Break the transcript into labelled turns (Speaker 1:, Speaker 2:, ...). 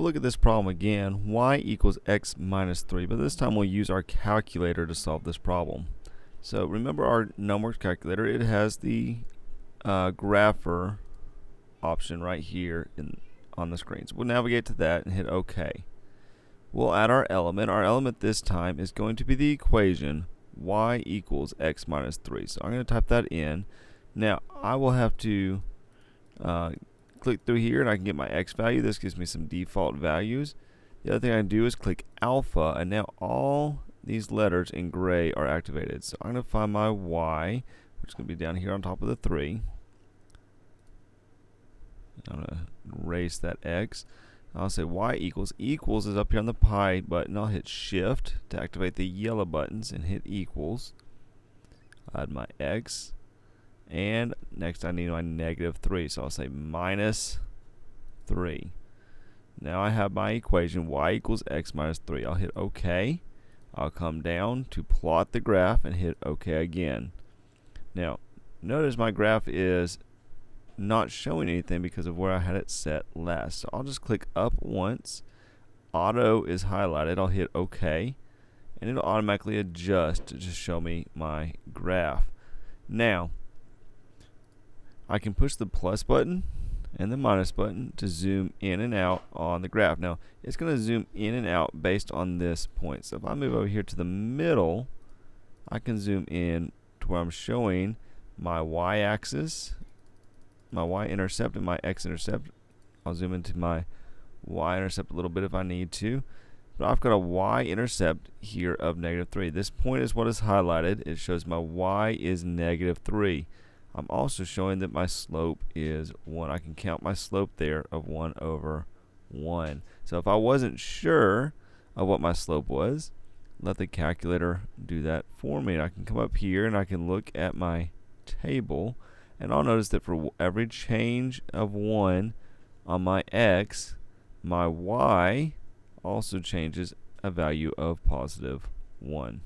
Speaker 1: We'll look at this problem again, y equals x minus 3, but this time we'll use our calculator to solve this problem. So remember our NumWorks calculator, it has the grapher option right here on the screen. So we'll navigate to that and hit OK. We'll add our element. Our element this time is going to be the equation y equals x minus 3. So I'm going to type that in. Now I will have to click through here and I can get my x value. This gives me some default values. The other thing I can do is click alpha, and now all these letters in gray are activated. So I'm going to find my y, which is going to be down here on top of the 3. I'm going to erase that x. I'll say y equals. Equals is up here on the pi button. I'll hit shift to activate the yellow buttons and hit equals. I'll add my x. And next I need my negative 3. So I'll say minus 3. Now I have my equation y equals x minus 3. I'll hit OK. I'll come down to plot the graph and hit OK again. Now notice my graph is not showing anything because of where I had it set last. So I'll just click up once. Auto is highlighted. I'll hit OK, and it'll automatically adjust to just show me my graph. Now I can push the plus button and the minus button to zoom in and out on the graph. Now it's going to zoom in and out based on this point. So if I move over here to the middle, I can zoom in to where I'm showing my y-axis, my y-intercept, and my x-intercept. I'll zoom into my y-intercept a little bit if I need to. But I've got a y-intercept here of negative 3. This point is what is highlighted. It shows my y is negative 3. I'm also showing that my slope is 1. I can count my slope there of 1 over 1. So if I wasn't sure of what my slope was, let the calculator do that for me. I can come up here and I can look at my table, and I'll notice that for every change of 1 on my x, my y also changes a value of positive 1.